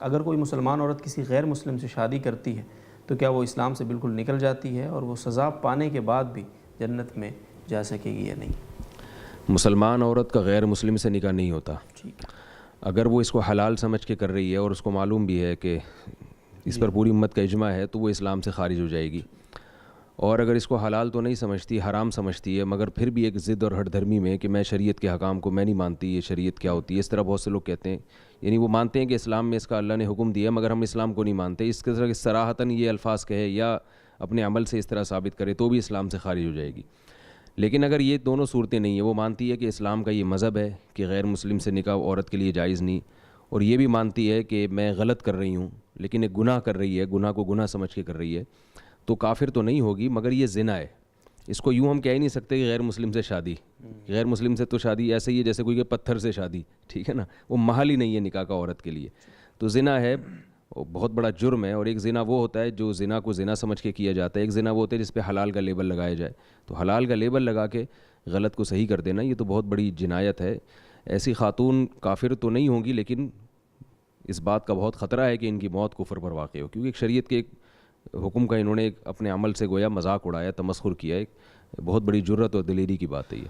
اگر کوئی مسلمان عورت کسی غیر مسلم سے شادی کرتی ہے تو کیا وہ اسلام سے بالکل نکل جاتی ہے اور وہ سزا پانے کے بعد بھی جنت میں جا سکے گی یا نہیں؟ مسلمان عورت کا غیر مسلم سے نکاح نہیں ہوتا. ٹھیک ہے. اگر وہ اس کو حلال سمجھ کے کر رہی ہے اور اس کو معلوم بھی ہے کہ اس پر پوری امت کا اجماع ہے تو وہ اسلام سے خارج ہو جائے گی. اور اگر اس کو حلال تو نہیں سمجھتی، حرام سمجھتی ہے، مگر پھر بھی ایک ضد اور ہٹ دھرمی میں کہ میں شریعت کے حکام کو میں نہیں مانتی، یہ شریعت کیا ہوتی ہے، اس طرح بہت سے لوگ کہتے ہیں. یعنی وہ مانتے ہیں کہ اسلام میں اس کا اللہ نے حکم دیا مگر ہم اسلام کو نہیں مانتے. اس کے طرح صراحتاً یہ الفاظ کہے یا اپنے عمل سے اس طرح ثابت کرے تو بھی اسلام سے خارج ہو جائے گی. لیکن اگر یہ دونوں صورتیں نہیں ہیں، وہ مانتی ہے کہ اسلام کا یہ مذہب ہے کہ غیر مسلم سے نکاح عورت کے لیے جائز نہیں، اور یہ بھی مانتی ہے کہ میں غلط کر رہی ہوں لیکن ایک گناہ کر رہی ہے، گناہ کو گناہ سمجھ کے کر رہی ہے، تو کافر تو نہیں ہوگی مگر یہ زنا ہے. اس کو یوں ہم کہہ ہی نہیں سکتے کہ غیر مسلم سے شادی. غیر مسلم سے تو شادی ایسے ہی ہے جیسے کوئی کہ پتھر سے شادی، ٹھیک ہے نا، وہ محل ہی نہیں ہے نکاح کا عورت کے لیے. تو زنا ہے، وہ بہت بڑا جرم ہے. اور ایک زنا وہ ہوتا ہے جو زنا کو زنا سمجھ کے کیا جاتا ہے، ایک زنا وہ ہوتا ہے جس پہ حلال کا لیبل لگایا جائے. تو حلال کا لیبل لگا کے غلط کو صحیح کر دینا یہ تو بہت بڑی جنایت ہے. ایسی خاتون کافر تو نہیں ہوں گی لیکن اس بات کا بہت خطرہ ہے کہ ان کی موت کفر پر واقع ہو، کیونکہ ایک شریعت کے ایک حکم کا انہوں نے اپنے عمل سے گویا مذاق اڑایا، تمسخر کیا. ایک بہت بڑی جرت اور دلیری کی بات ہے یہ.